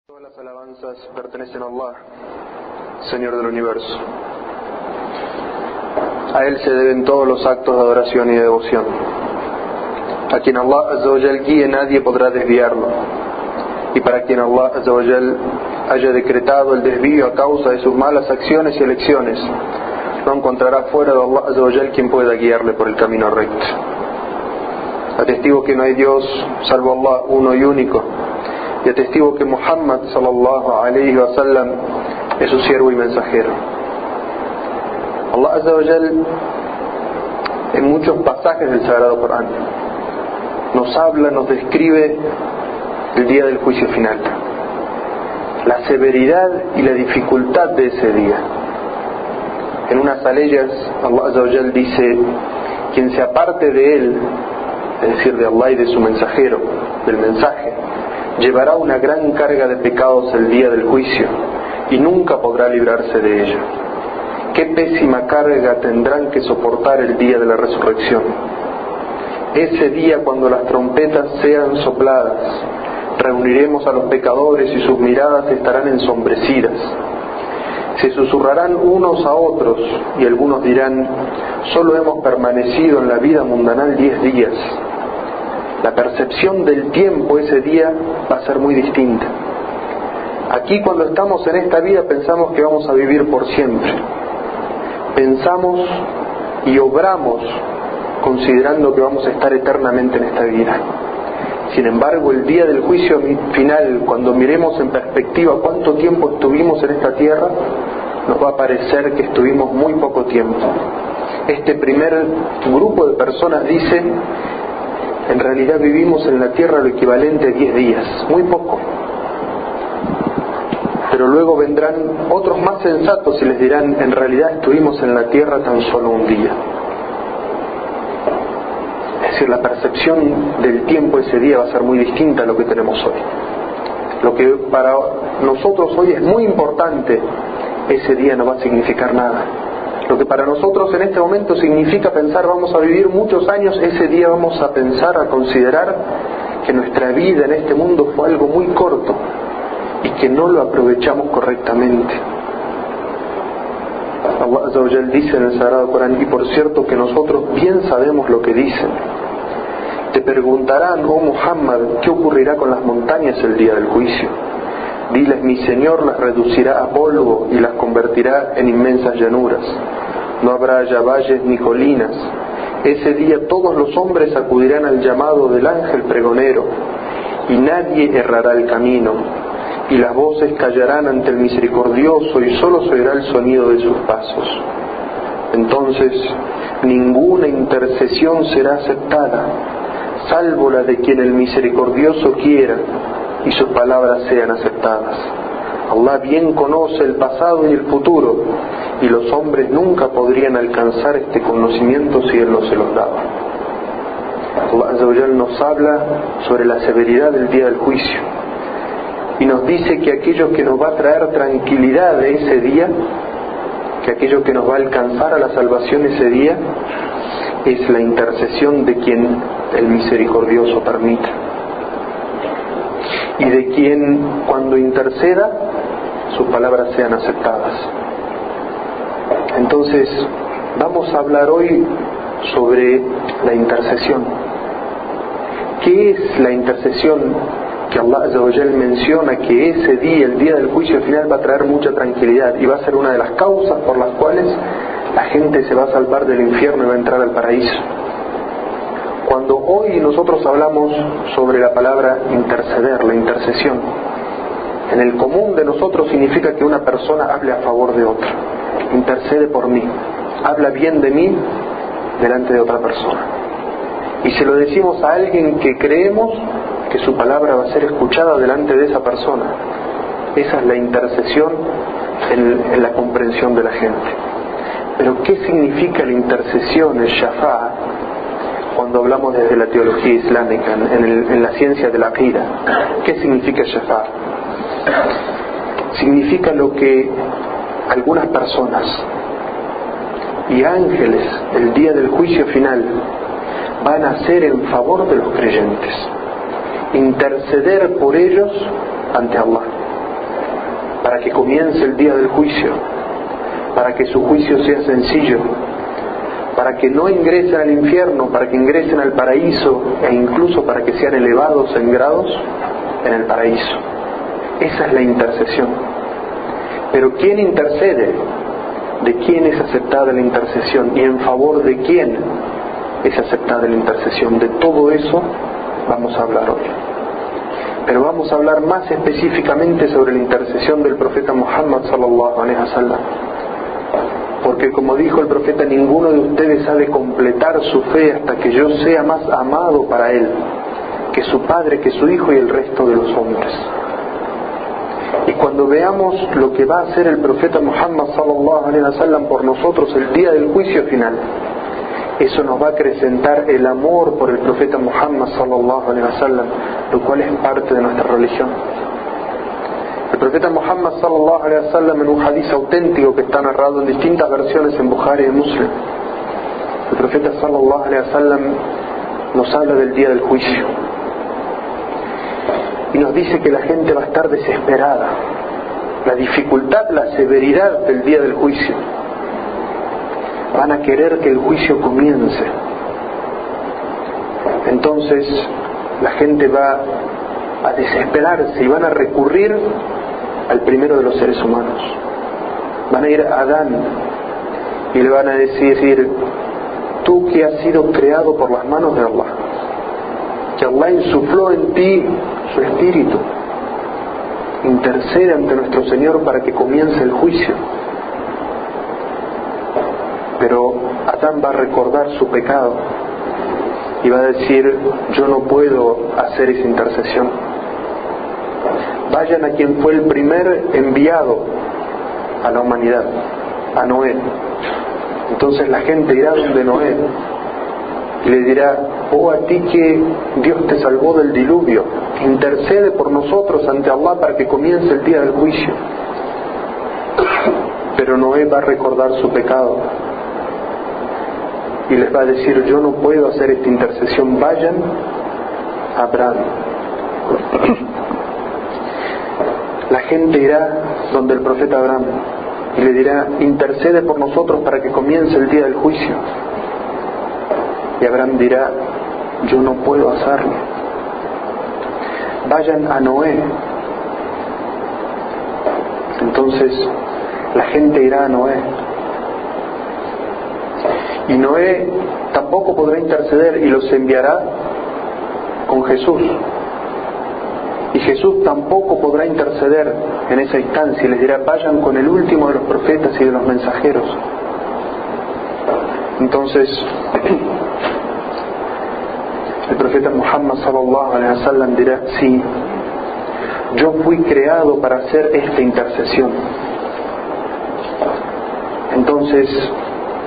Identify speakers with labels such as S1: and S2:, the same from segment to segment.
S1: Todas las alabanzas pertenecen a Allah, Señor del universo. A Él se deben todos los actos de adoración y de devoción. A quien Allah Azza wa Jal guíe, nadie podrá desviarlo. Y para quien Allah Azza wa Jal haya decretado el desvío a causa de sus malas acciones y elecciones, no encontrará fuera de Allah Azza wa Jal quien pueda guiarle por el camino recto. Atestigo que no hay Dios salvo Allah, uno y único, y atestigo que Muhammad sallallahu alayhi wa sallam es su siervo y mensajero. Allah Azza wa Jal en muchos pasajes del Sagrado Corán nos habla, nos describe el día del juicio final, la severidad y la dificultad de ese día. En unas aleyas Allah Azza wa Jal dice: quien se aparte de él, es decir, de Allah y de su mensajero, del mensaje, llevará una gran carga de pecados el día del juicio y nunca podrá librarse de ella. Qué pésima carga tendrán que soportar el día de la resurrección. Ese día, cuando las trompetas sean sopladas, reuniremos a los pecadores y sus miradas estarán ensombrecidas. Se susurrarán unos a otros y algunos dirán: solo hemos permanecido en la vida mundanal 10 días. La percepción del tiempo ese día va a ser muy distinta. Aquí, cuando estamos en esta vida, pensamos que vamos a vivir por siempre. Pensamos y obramos considerando que vamos a estar eternamente en esta vida. Sin embargo, el día del juicio final, cuando miremos en perspectiva cuánto tiempo estuvimos en esta tierra, nos va a parecer que estuvimos muy poco tiempo. Este primer grupo de personas dice: en realidad vivimos en la tierra lo equivalente a 10 días, muy poco. Pero luego vendrán otros más sensatos y les dirán: en realidad estuvimos en la tierra tan solo un día. Es decir, la percepción del tiempo ese día va a ser muy distinta a lo que tenemos hoy. Lo que para nosotros hoy es muy importante, ese día no va a significar nada. Lo que para nosotros en este momento significa pensar vamos a vivir muchos años, ese día vamos a pensar, a considerar que nuestra vida en este mundo fue algo muy corto y que no lo aprovechamos correctamente. Allah Azza wa Jal dice en el Sagrado Corán: y por cierto que nosotros bien sabemos lo que dicen. Te preguntarán, oh Muhammad, ¿qué ocurrirá con las montañas el día del juicio? Diles: mi Señor las reducirá a polvo y las convertirá en inmensas llanuras. No habrá ya valles ni colinas. Ese día todos los hombres acudirán al llamado del ángel pregonero y nadie errará el camino. Y las voces callarán ante el misericordioso y solo se oirá el sonido de sus pasos. Entonces ninguna intercesión será aceptada, salvo la de quien el misericordioso quiera y sus palabras sean aceptadas. Allah bien conoce el pasado y el futuro, y los hombres nunca podrían alcanzar este conocimiento si Él no se los daba. Allah Azza wa Jal nos habla sobre la severidad del día del juicio y nos dice que aquello que nos va a traer tranquilidad de ese día, que aquello que nos va a alcanzar a la salvación ese día, es la intercesión de quien el misericordioso permita, y de quien cuando interceda sus palabras sean aceptadas. Entonces vamos a hablar hoy sobre la intercesión. ¿Qué es la intercesión que Allah Azza wa Jal menciona que ese día, el día del juicio final, va a traer mucha tranquilidad y va a ser una de las causas por las cuales la gente se va a salvar del infierno y va a entrar al paraíso? Cuando hoy nosotros hablamos sobre la palabra interceder, la intercesión, en el común de nosotros significa que una persona hable a favor de otra, intercede por mí, habla bien de mí delante de otra persona. Y se lo decimos a alguien que creemos que su palabra va a ser escuchada delante de esa persona. Esa es la intercesión en la comprensión de la gente. Pero ¿qué significa la intercesión, el shafa'a, cuando hablamos desde la teología islámica, en la ciencia de la aqida? ¿Qué significa shafa'a? Significa lo que algunas personas y ángeles el día del juicio final van a hacer en favor de los creyentes, interceder por ellos ante Allah. para que comience el día del juicio, para que su juicio sea sencillo, para que no ingresen al infierno, para que ingresen al paraíso e incluso para que sean elevados en grados en el paraíso. Esa es la intercesión. Pero ¿quién intercede? ¿De quién es aceptada la intercesión? ¿Y en favor de quién es aceptada la intercesión? De todo eso vamos a hablar hoy. Pero vamos a hablar más específicamente sobre la intercesión del profeta Muhammad sallallahu alaihi wasallam. Porque como dijo el profeta, ninguno de ustedes ha de completar su fe hasta que yo sea más amado para él que su padre, que su hijo y el resto de los hombres. Y cuando veamos lo que va a hacer el profeta Muhammad sallallahu alaihi wasallam por nosotros el día del juicio final, eso nos va a acrecentar el amor por el profeta Muhammad sallallahu alaihi wasallam, lo cual es parte de nuestra religión. El profeta Muhammad sallallahu alaihi wasallam, en un hadiz auténtico que está narrado en distintas versiones en Bukhari y Muslim, el profeta sallallahu alaihi wasallam nos habla del día del juicio y nos dice que la gente va a estar desesperada, la dificultad, la severidad del día del juicio. Van a querer que el juicio comience. Entonces la gente va a desesperarse y van a recurrir al primero de los seres humanos. Van a ir a Adán y le van a decir: tú que has sido creado por las manos de Allah, que Allah insufló en ti su espíritu, intercede ante nuestro Señor para que comience el juicio. Pero Adán va a recordar su pecado y va a decir: yo no puedo hacer esa intercesión. Vayan a quien fue el primer enviado a la humanidad, a Noé. Entonces la gente irá donde Noé y le dirá: oh, a ti que Dios te salvó del diluvio, intercede por nosotros ante Allah para que comience el día del juicio. Pero Noé va a recordar su pecado y les va a decir: yo no puedo hacer esta intercesión, vayan a Abraham. La gente irá donde el profeta Abraham y le dirá: intercede por nosotros para que comience el día del juicio. Y Abraham dirá: yo no puedo hacerlo. Vayan a Noé. Entonces la gente irá a Noé. Y Noé tampoco podrá interceder y los enviará con Jesús. Y Jesús tampoco podrá interceder en esa instancia y les dirá: vayan con el último de los profetas y de los mensajeros. Entonces el profeta Muhammad sallallahu alaihi wasallam dirá: sí, yo fui creado para hacer esta intercesión. Entonces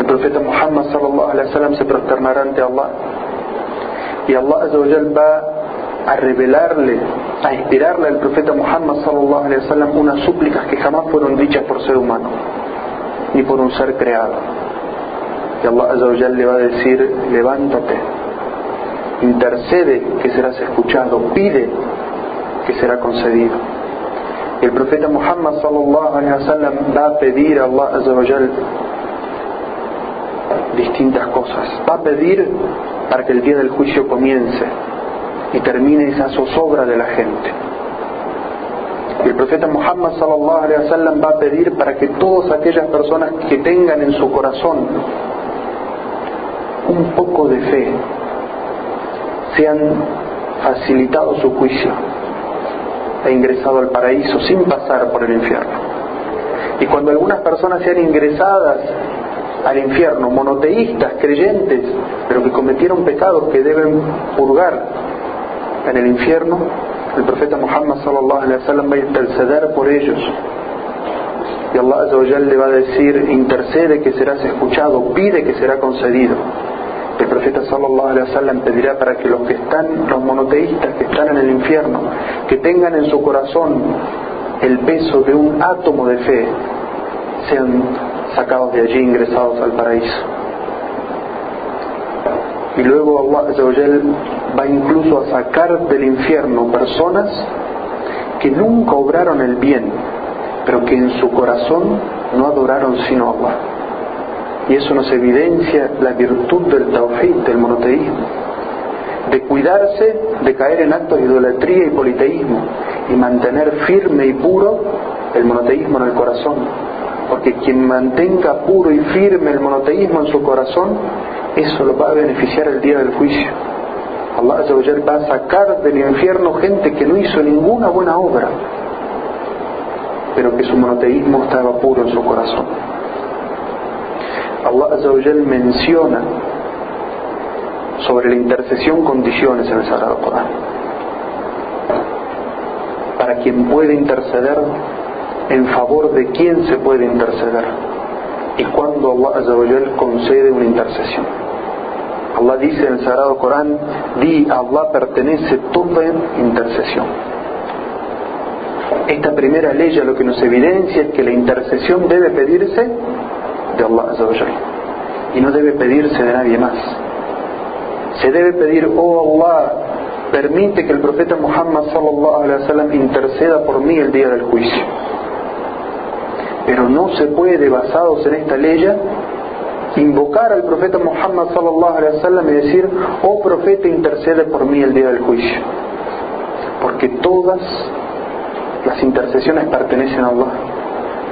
S1: el profeta Muhammad sallallahu alaihi wasallam se prosternará ante Allah y Allah azza wa jal va a revelarle, a inspirarle al profeta Muhammad sallallahu alaihi wasallam unas súplicas que jamás fueron dichas por ser humano ni por un ser creado. Y Allah azza wa jal le va a decir: levántate, intercede que serás escuchado, pide que será concedido. Y el profeta Muhammad sallallahu alaihi wasallam va a pedir a Allah azza wa jal distintas cosas. Va a pedir para que el día del juicio comience y termine esa zozobra de la gente. Y el profeta Muhammad sallallahu alaihi wasallam va a pedir para que todas aquellas personas que tengan en su corazón un poco de fe sean facilitado su juicio e ingresado al paraíso sin pasar por el infierno. Y cuando algunas personas sean ingresadas al infierno, monoteístas, creyentes, pero que cometieron pecados que deben purgar en el infierno, el profeta Muhammad sallallahu alaihi wasallam va a interceder por ellos. Y Allah azza wa jalla le va a decir: intercede que serás escuchado, pide que será concedido. El profeta sallallahu alaihi wasallam pedirá para que los monoteístas que están en el infierno, que tengan en su corazón el peso de un átomo de fe, sean sacados de allí, ingresados al paraíso. Y luego Allah azza wa jalla va incluso a sacar del infierno personas que nunca obraron el bien, pero que en su corazón no adoraron sino a Allah. Y eso nos evidencia la virtud del tawhid, del monoteísmo, de cuidarse de caer en actos de idolatría y politeísmo, y mantener firme y puro el monoteísmo en el corazón. Porque quien mantenga puro y firme el monoteísmo en su corazón, eso lo va a beneficiar el día del juicio. Allah Azza wa Jal va a sacar del infierno gente que no hizo ninguna buena obra, pero que su monoteísmo estaba puro en su corazón. Allah Azza wa Jal menciona sobre la intercesión condiciones en el Sagrado Corán. Para quien puede interceder, en favor de quién se puede interceder, y cuando Allah Azza wa Jal concede una intercesión. Allah dice en el Sagrado Corán: di, a Allah pertenece toda intercesión. Esta primera ley lo que nos evidencia es que la intercesión debe pedirse de Allah Azza wa Jal, y no debe pedirse de nadie más. Se debe pedir: oh Allah, permite que el profeta Muhammad sallallahu alaihi wasallam interceda por mí el día del juicio. Pero no se puede, basados en esta ley, invocar al profeta Muhammad sallallahu alaihi wasallam y decir: oh profeta, intercede por mí el día del juicio, porque todas las intercesiones pertenecen a Allah.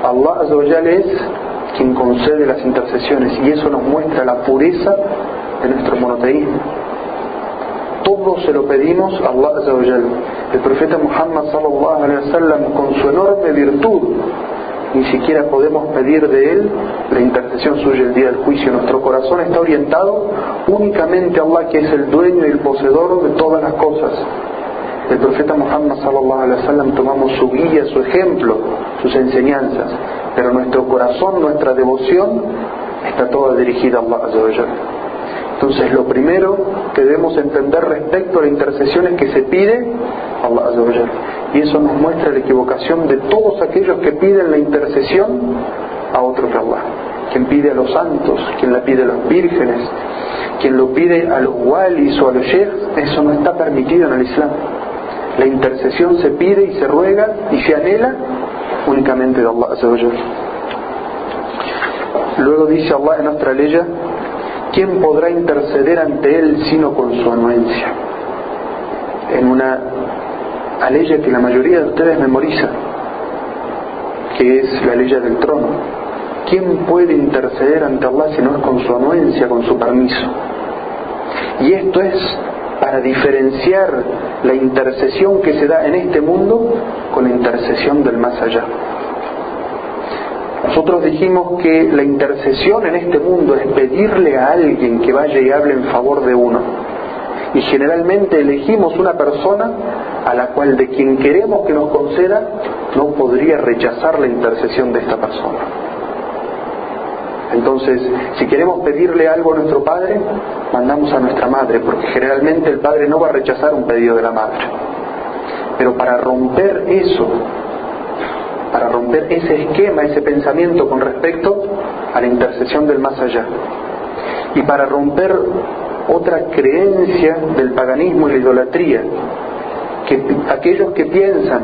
S1: Allah Azza wa Jalla es quien concede las intercesiones, y eso nos muestra la pureza de nuestro monoteísmo. Todo se lo pedimos a Allah Azza wa Jalla. El profeta Muhammad sallallahu alaihi wasallam, con su enorme virtud, ni siquiera podemos pedir de él la intercesión suya el día del juicio. Nuestro corazón está orientado únicamente a Allah, que es el dueño y el poseedor de todas las cosas. Del profeta Muhammad sallallahu alaihi wasallam tomamos su guía, su ejemplo, sus enseñanzas, pero nuestro corazón, nuestra devoción está toda dirigida a Allah Azza wa Jalla. Entonces, lo primero que debemos entender respecto a la intercesión es que se pide a Allah Azza wa Jalla, y eso nos muestra la equivocación de todos aquellos que piden la intercesión a otro que Allah. Quien pide a los santos, quien la pide a las vírgenes, quien lo pide a los walis o a los sheikhs, eso no está permitido en el Islam. La intercesión se pide y se ruega y se anhela únicamente de Allah Azza wa Jalla. Luego dice Allah en nuestra ley: ¿quién podrá interceder ante él sino con su anuencia? En una aleya que la mayoría de ustedes memorizan, que es la aleya del trono. ¿Quién puede interceder ante Allah si no es con su anuencia, con su permiso? Y esto es para diferenciar la intercesión que se da en este mundo con la intercesión del más allá. Nosotros dijimos que la intercesión en este mundo es pedirle a alguien que vaya y hable en favor de uno, y generalmente elegimos una persona a la cual, de quien queremos que nos conceda, no podría rechazar la intercesión de esta persona. Entonces, si queremos pedirle algo a nuestro padre, mandamos a nuestra madre, porque generalmente el padre no va a rechazar un pedido de la madre. Pero para romper eso, para romper ese esquema, ese pensamiento con respecto a la intercesión del más allá, y para romper otra creencia del paganismo y la idolatría, que aquellos que piensan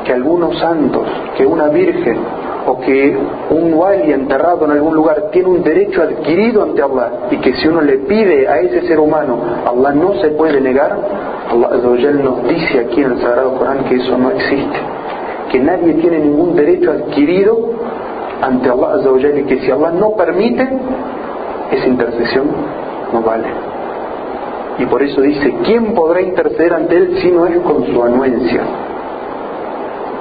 S1: que algunos santos, que una virgen o que un wali enterrado en algún lugar tiene un derecho adquirido ante Allah, y que si uno le pide a ese ser humano, Allah no se puede negar, Allah Azza wa Jalla nos dice aquí en el Sagrado Corán que eso no existe, que nadie tiene ningún derecho adquirido ante Allah Azza wa Jalla, y que si Allah no permite, esa intercesión no vale. Y por eso dice: ¿quién podrá interceder ante él si no es con su anuencia?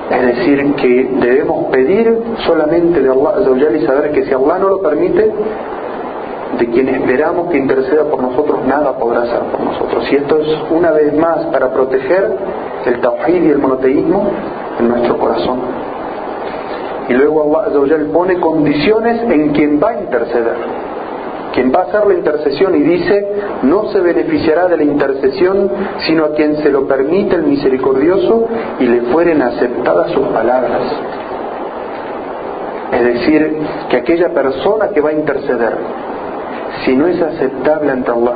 S1: Es decir, que debemos pedir solamente de Allah Azza wa Jalla, y saber que si Allah no lo permite, de quien esperamos que interceda por nosotros, nada podrá hacer por nosotros. Y esto es una vez más para proteger el tawhid y el monoteísmo en nuestro corazón. Y luego Allah Azza wa Jalla pone condiciones en quien va a interceder. Quien va a hacer la intercesión, y dice: no se beneficiará de la intercesión sino a quien se lo permite el misericordioso y le fueren aceptadas sus palabras. Es decir, que aquella persona que va a interceder, si no es aceptable ante Allah,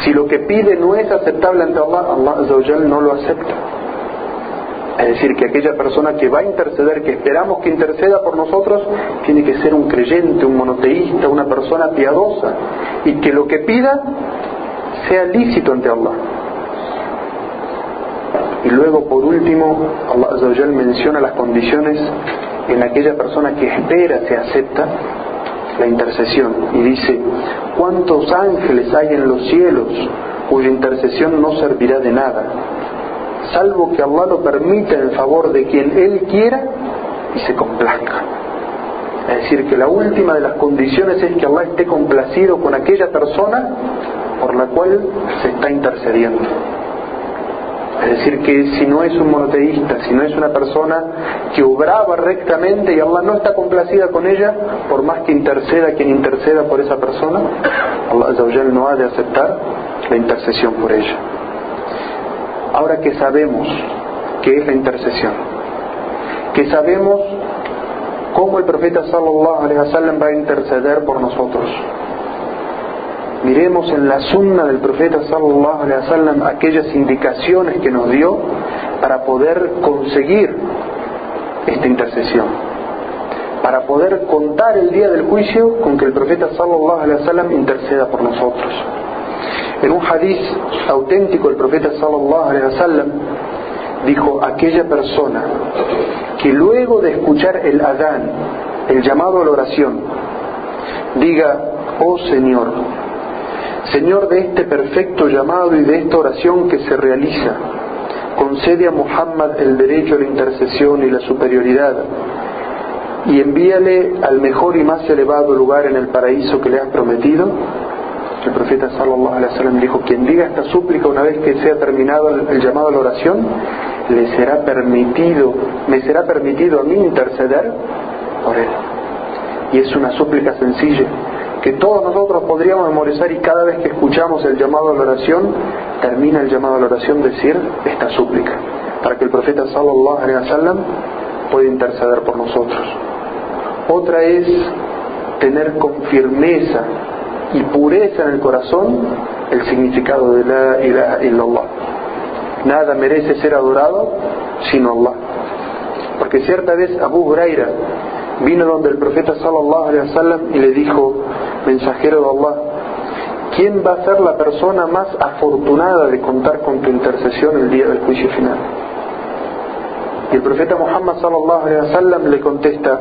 S1: si lo que pide no es aceptable ante Allah, Allah Azza wa Jalla no lo acepta. Es decir, que aquella persona que va a interceder, que esperamos que interceda por nosotros, tiene que ser un creyente, un monoteísta, una persona piadosa, y que lo que pida sea lícito ante Allah. Y luego, por último, Allah Azza wa Jal menciona las condiciones en aquella persona que espera se acepta la intercesión, y dice: ¿cuántos ángeles hay en los cielos cuya intercesión no servirá de nada, salvo que Allah lo permita en favor de quien Él quiera y se complazca? Es decir, que la última de las condiciones es que Allah esté complacido con aquella persona por la cual se está intercediendo. Es decir, que si no es un monoteísta, si no es una persona que obraba rectamente y Allah no está complacida con ella, por más que interceda quien interceda por esa persona, Allah Azza wa Jal no ha de aceptar la intercesión por ella. Ahora que sabemos qué es la intercesión, que sabemos cómo el profeta sallallahu alaihi wasallam va a interceder por nosotros, miremos en la sunna del profeta sallallahu alaihi wasallam aquellas indicaciones que nos dio para poder conseguir esta intercesión, para poder contar el día del juicio con que el profeta sallallahu alaihi wasallam interceda por nosotros. En un hadiz auténtico, el profeta sallallahu alaihi wasallam dijo: aquella persona que luego de escuchar el adán, el llamado a la oración, diga: oh Señor, Señor de este perfecto llamado y de esta oración que se realiza, concede a Muhammad el derecho a la intercesión y la superioridad, y envíale al mejor y más elevado lugar en el paraíso que le has prometido. El profeta sallallahu alaihi wasallam dijo: quien diga esta súplica una vez que sea terminado el llamado a la oración, me será permitido a mí interceder por él. Y es una súplica sencilla que todos nosotros podríamos memorizar, y cada vez que escuchamos el llamado a la oración, termina el llamado a la oración decir esta súplica, para que el profeta sallallahu alaihi wasallam pueda interceder por nosotros. Otra es tener con firmeza y pureza en el corazón el significado de la ilaha illallah. Nada merece ser adorado sino Allah. Porque cierta vez Abu Huraira vino donde el profeta sallallahu alaihi wasallam y le dijo: mensajero de Allah, ¿quién va a ser la persona más afortunada de contar con tu intercesión el día del juicio final? Y el profeta Muhammad sallallahu alaihi wasallam le contesta: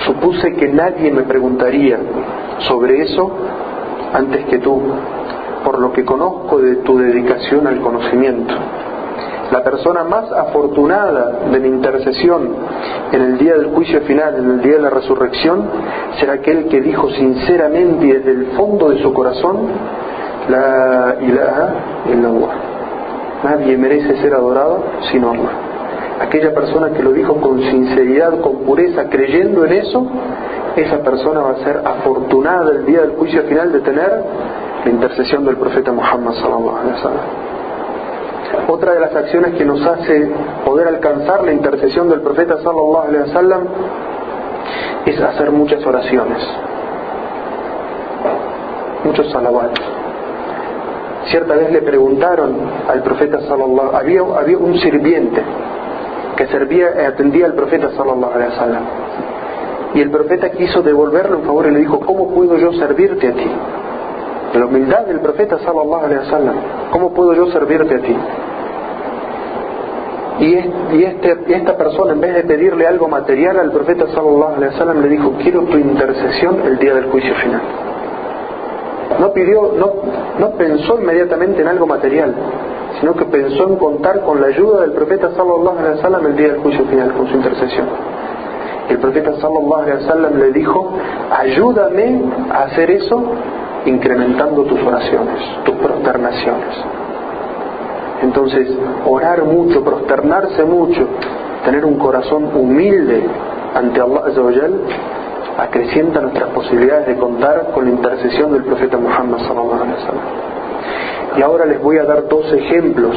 S1: supuse que nadie me preguntaría sobre eso antes que tú, por lo que conozco de tu dedicación al conocimiento. La persona más afortunada de mi intercesión en el día del juicio final, en el día de la resurrección, será aquel que dijo sinceramente y desde el fondo de su corazón: la ilaha illallah. Nadie merece ser adorado sino Allah. Aquella persona que lo dijo con sinceridad, con pureza, creyendo en eso, esa persona va a ser afortunada el día del juicio final de tener la intercesión del profeta Muhammad sallallahu alaihi wasallam. Otra de las acciones que nos hace poder alcanzar la intercesión del profeta sallallahu alaihi wasallam es hacer muchas oraciones, muchos salawat. Cierta vez le preguntaron al profeta sallallahu alaihi wasallam, había un sirviente que atendía al profeta sallallahu alaihi wasallam, y el profeta quiso devolverle un favor y le dijo: ¿cómo puedo yo servirte a ti? La humildad del profeta sallallahu alaihi wasallam: ¿cómo puedo yo servirte a ti? Y esta persona, en vez de pedirle algo material al profeta sallallahu alaihi wasallam, le dijo: quiero tu intercesión el día del juicio final. No pensó inmediatamente en algo material, sino que pensó en contar con la ayuda del profeta sallallahu alaihi wasallam el día del juicio final, con su intercesión. El profeta sallallahu alaihi wasallam le dijo: ayúdame a hacer eso incrementando tus oraciones, tus prosternaciones. Entonces, orar mucho, prosternarse mucho, tener un corazón humilde ante Allah Azza wa Jal, acrecienta nuestras posibilidades de contar con la intercesión del profeta Muhammad sallallahu alaihi wasallam. Y ahora les voy a dar dos ejemplos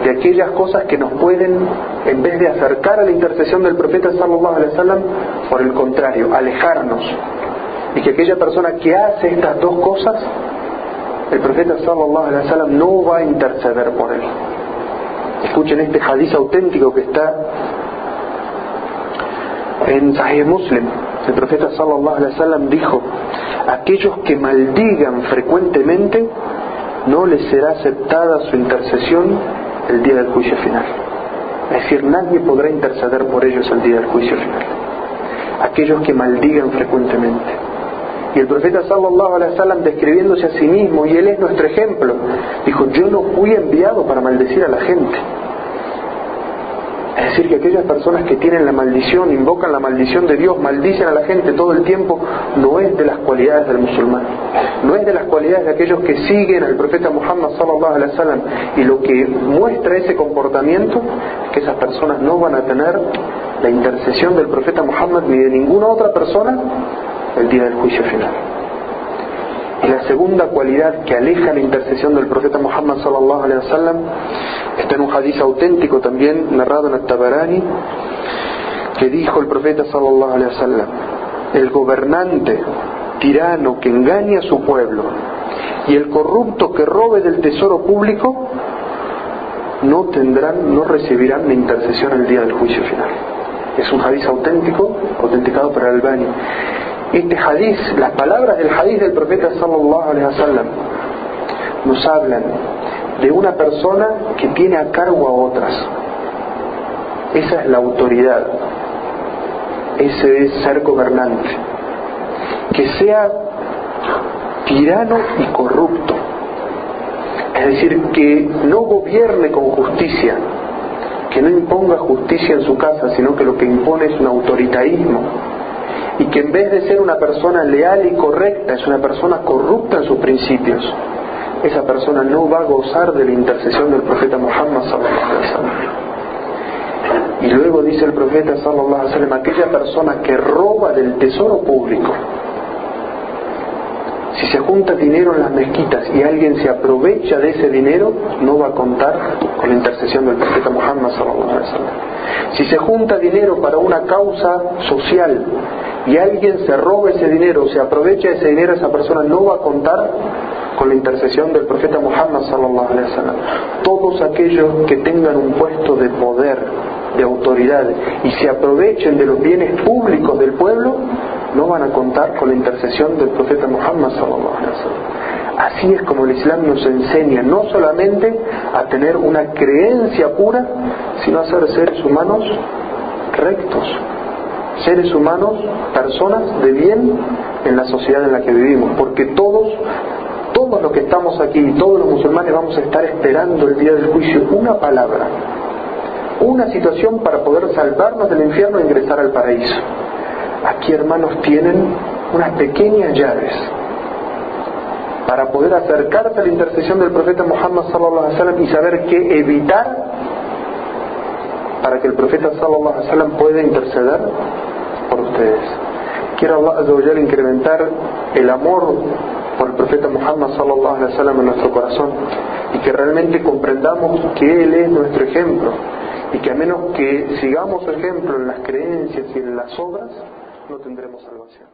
S1: de aquellas cosas que nos pueden, en vez de acercar a la intercesión del profeta sallallahu alaihi wasallam, por el contrario, alejarnos. Y que aquella persona que hace estas dos cosas, el profeta sallallahu alaihi wasallam no va a interceder por él. Escuchen este hadiz auténtico que está en Sahih Muslim. El profeta sallallahu alaihi wasallam dijo: aquellos que maldigan frecuentemente, no les será aceptada su intercesión el día del juicio final. Es decir, nadie podrá interceder por ellos el día del juicio final. Aquellos que maldigan frecuentemente. Y el profeta sallallahu alaihi wasallam, describiéndose a sí mismo, y él es nuestro ejemplo, dijo: yo no fui enviado para maldecir a la gente. Es decir, que aquellas personas que tienen la maldición, invocan la maldición de Dios, maldicen a la gente todo el tiempo, no es de las cualidades del musulmán, no es de las cualidades de aquellos que siguen al profeta Muhammad sallallahu alaihi wasallam. Y lo que muestra ese comportamiento es que esas personas no van a tener la intercesión del profeta Muhammad ni de ninguna otra persona el día del juicio final. Y la segunda cualidad que aleja la intercesión del profeta Muhammad sallallahu alaihi wasallam está en un hadiz auténtico también narrado en At-Tabarani, que dijo el profeta sallallahu alaihi wasallam: el gobernante tirano que engañe a su pueblo y el corrupto que robe del tesoro público no recibirán la intercesión el día del juicio final. Es un hadiz auténtico, autenticado por Al-Albani. Este hadiz, las palabras del hadiz del profeta sallallahu alaihi wasallam nos hablan de una persona que tiene a cargo a otras. Esa es la autoridad, ese es ser gobernante. Que sea tirano y corrupto, es decir, que no gobierne con justicia, que no imponga justicia en su casa, sino que lo que impone es un autoritarismo, y que en vez de ser una persona leal y correcta, es una persona corrupta en sus principios. Esa persona no va a gozar de la intercesión del profeta Muhammad sallallahu alaihi wasallam. Y luego dice el profeta sallallahu alaihi wasallam: aquella persona que roba del tesoro público, si se junta dinero en las mezquitas y alguien se aprovecha de ese dinero, no va a contar con la intercesión del profeta Muhammad sallallahu alaihi wasallam. Si se junta dinero para una causa social y alguien se roba ese dinero, se aprovecha de ese dinero, esa persona no va a contar con la intercesión del profeta Muhammad sallallahu alaihi wasallam. Todos aquellos que tengan un puesto de poder, de autoridad, y se aprovechen de los bienes públicos del pueblo, no van a contar con la intercesión del profeta Muhammad sallallahu alaihi wasallam. Así es como el Islam nos enseña no solamente a tener una creencia pura, sino a ser seres humanos rectos, seres humanos, personas de bien en la sociedad en la que vivimos, porque todos los que estamos aquí, todos los musulmanes, vamos a estar esperando el día del juicio una palabra, una situación para poder salvarnos del infierno e ingresar al paraíso. Aquí, hermanos, tienen unas pequeñas llaves para poder acercarse a la intercesión del profeta Muhammad sallallahu alaihi wasallam y saber qué evitar para que el profeta sallallahu alaihi wasallam pueda interceder por ustedes. Quiero Allah azza wa jalla incrementar el amor por el profeta Muhammad sallallahu alaihi wasallam en nuestro corazón, y que realmente comprendamos que él es nuestro ejemplo, y que a menos que sigamos su ejemplo en las creencias y en las obras, no tendremos salvación.